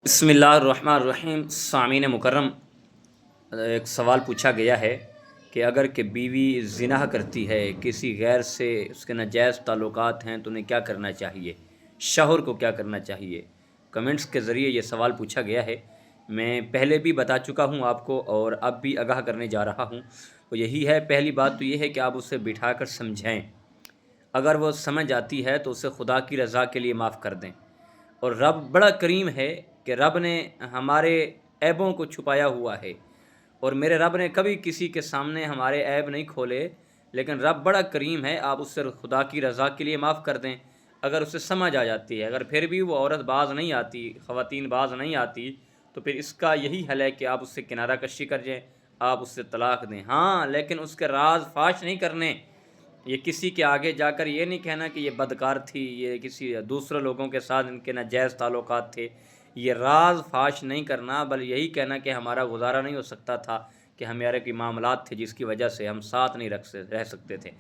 बिस्मिल्लाहिर्रहमानिर्रहीम। सामीन मुकर्रम, एक सवाल पूछा गया है कि अगर कि बीवी ज़िना करती है, किसी गैर से उसके नाजायज़ ताल्लुकात हैं, तो उन्हें क्या करना चाहिए, शौहर को क्या करना चाहिए। कमेंट्स के ज़रिए ये सवाल पूछा गया है। मैं पहले भी बता चुका हूँ आपको और अब भी आगाह करने जा रहा हूँ। तो यही है, पहली बात तो ये है कि आप उसे बिठा कर समझाएँ। अगर वो समझ आती है तो उसे खुदा की रज़ा के लिए माफ़ कर दें। और रब बड़ा करीम है कि रब ने हमारे ऐबों को छुपाया हुआ है, और मेरे रब ने कभी किसी के सामने हमारे ऐब नहीं खोले। लेकिन रब बड़ा करीम है, आप उससे खुदा की रज़ा के लिए माफ़ कर दें। अगर उसे समझ आ जाती है, अगर फिर भी वो औरत बाज नहीं आती, ख़वातीन बाज नहीं आती, तो फिर इसका यही हल है कि आप उससे किनारा कशी कर जाएँ, आप उससे तलाक़ दें। हाँ, लेकिन उसके राज फाश नहीं करने। ये किसी के आगे जाकर ये नहीं कहना कि ये बदकार थी, ये किसी दूसरे लोगों के साथ इनके नाजायज़ ताल्लुकात थे। ये राज फाश नहीं करना, बल्कि यही कहना कि हमारा गुजारा नहीं हो सकता था, कि हमारे के मामलात थे जिसकी वजह से हम साथ नहीं रह सकते थे,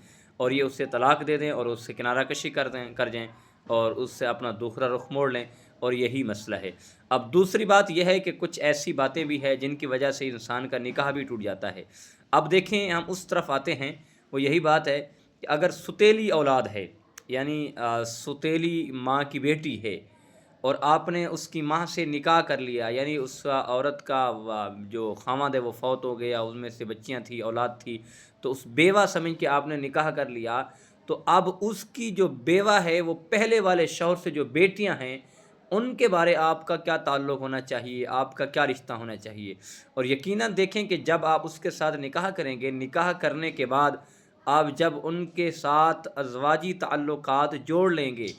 और ये उससे तलाक़ दे दें और उससे किनारा कशी कर जाएँ और उससे अपना दूसरा रुख मोड़ लें। और यही मसला है। अब दूसरी बात यह है कि कुछ ऐसी बातें भी हैं जिनकी वजह से इंसान का निकाह भी टूट जाता है। अब देखें, हम उस तरफ आते हैं, वो यही बात है कि अगर सुतेली औलाद है, यानी सुतेली माँ की बेटी है, और आपने उसकी माँ से निकाह कर लिया, यानी उस औरत का जो खामद है वो फौत हो गया, उसमें से बच्चियाँ थी, औलाद थी, तो उस बेवा समझ के आपने निकाह कर लिया। तो अब उसकी जो बेवा है, वो पहले वाले शौहर से जो बेटियाँ हैं, उनके बारे आपका क्या ताल्लुक़ होना चाहिए, आपका क्या रिश्ता होना चाहिए। और यकीनन देखें कि जब आप उसके साथ निकाह करेंगे, निकाह करने के बाद आप जब उनके साथ अज़वाजी ताल्लुकात जोड़ लेंगे,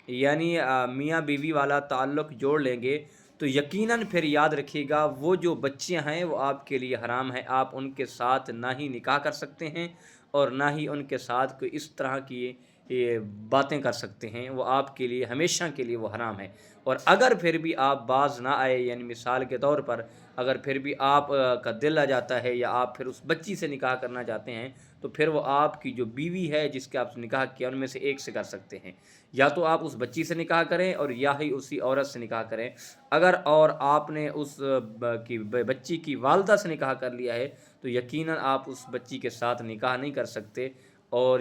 यानी मियाँ बीवी वाला ताल्लुक़ जोड़ लेंगे, तो यकीनन फिर याद रखिएगा, वो जो बच्चियाँ हैं वो आपके लिए हराम है। आप उनके साथ ना ही निकाह कर सकते हैं और ना ही उनके साथ कोई इस तरह की ये बातें कर सकते हैं। वो आपके लिए हमेशा के लिए वो हराम है। और अगर फिर भी आप बाज ना आए, यानी मिसाल के तौर पर अगर फिर भी आप का दिल आ जाता है, या आप फिर उस बच्ची से निकाह करना चाहते हैं, तो फिर वो आपकी जो बीवी है जिसके आपसे निकाह किया, उनमें से एक से कर सकते हैं। या तो आप उस बच्ची से निकाह करें और या ही उसी औरत से निकाह करें। अगर और आपने उस बच्ची की वालदा से निकाह कर लिया है, तो यकीनन आप उस बच्ची के साथ निकाह नहीं कर सकते, और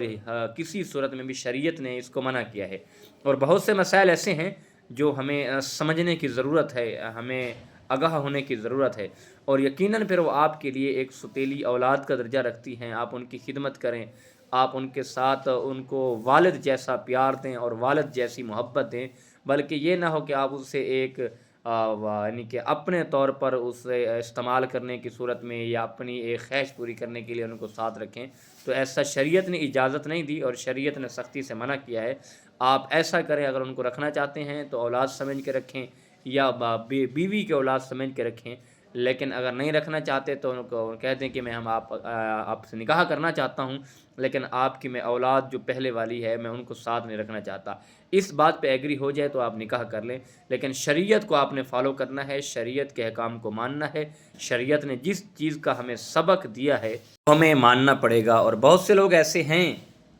किसी सूरत में भी शरीयत ने इसको मना किया है। और बहुत से मसाइल ऐसे हैं जो हमें समझने की ज़रूरत है, हमें आगाह होने की ज़रूरत है। और यकीनन फिर वो आपके लिए एक सुतीली औलाद का दर्जा रखती हैं। आप उनकी खिदमत करें, आप उनके साथ उनको वालिद जैसा प्यार दें और वालिद जैसी मोहब्बत दें। बल्कि ये ना हो कि आप उससे एक यानी कि अपने तौर पर उसे इस्तेमाल करने की सूरत में, या अपनी एक ख्वाहिश पूरी करने के लिए उनको साथ रखें। तो ऐसा शरीयत ने इजाज़त नहीं दी, और शरीयत ने सख्ती से मना किया है। आप ऐसा करें, अगर उनको रखना चाहते हैं तो औलाद समझ के रखें, या बीवी के औलाद समझ के रखें। लेकिन अगर नहीं रखना चाहते तो उनको कह दें कि मैं आपसे निकाह करना चाहता हूँ, लेकिन आपकी मैं औलाद जो पहले वाली है, मैं उनको साथ नहीं रखना चाहता। इस बात पे एग्री हो जाए तो आप निकाह कर लें। लेकिन शरीयत को आपने फ़ॉलो करना है, शरीयत के अहकाम को मानना है। शरीयत ने जिस चीज़ का हमें सबक दिया है, वो हमें मानना पड़ेगा। और बहुत से लोग ऐसे हैं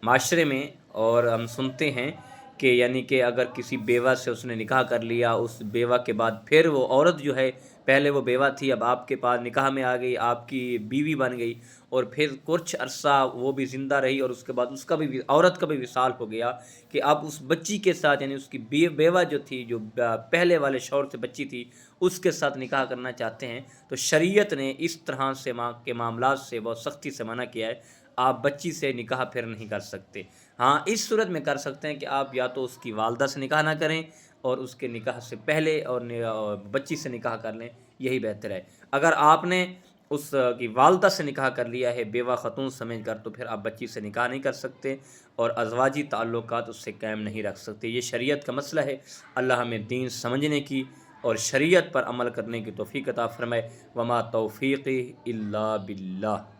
माशरे में, और हम सुनते हैं कि यानी कि अगर किसी बेवा से उसने निकाह कर लिया, उस बेवा के बाद फिर वो औरत जो है, पहले वो बेवा थी, अब आपके पास निकाह में आ गई, आपकी बीवी बन गई, और फिर कुछ अरसा वो भी ज़िंदा रही, और उसके बाद उसका भी औरत का भी विसाल हो गया, कि अब उस बच्ची के साथ, यानी उसकी बेवा जो थी, जो पहले वाले शौहर से बच्ची थी, उसके साथ निकाह करना चाहते हैं। तो शरीयत ने इस तरह से माँ के मामलात से बहुत सख्ती से मना किया है। आप बच्ची से निकाह फिर नहीं कर सकते। हाँ, इस सूरत में कर सकते हैं कि आप या तो उसकी वालदा से निकाह ना करें, और उसके निकाह से पहले और बच्ची से निकाह कर लें, यही बेहतर है। अगर आपने उस की वालदा से निकाह कर लिया है बेवा ख़तून समझ कर, तो फिर आप बच्ची से निकाह नहीं कर सकते, और अज़वाजी ताल्लुकात उससे कायम नहीं रख सकते। ये शरीयत का मसला है। अल्लाह हमें दीन समझने की और शरीयत पर अमल करने की तौफ़ीक़ अता फ़रमाए। वमा तौफ़ीक़ी इल्ला बिल्लाह।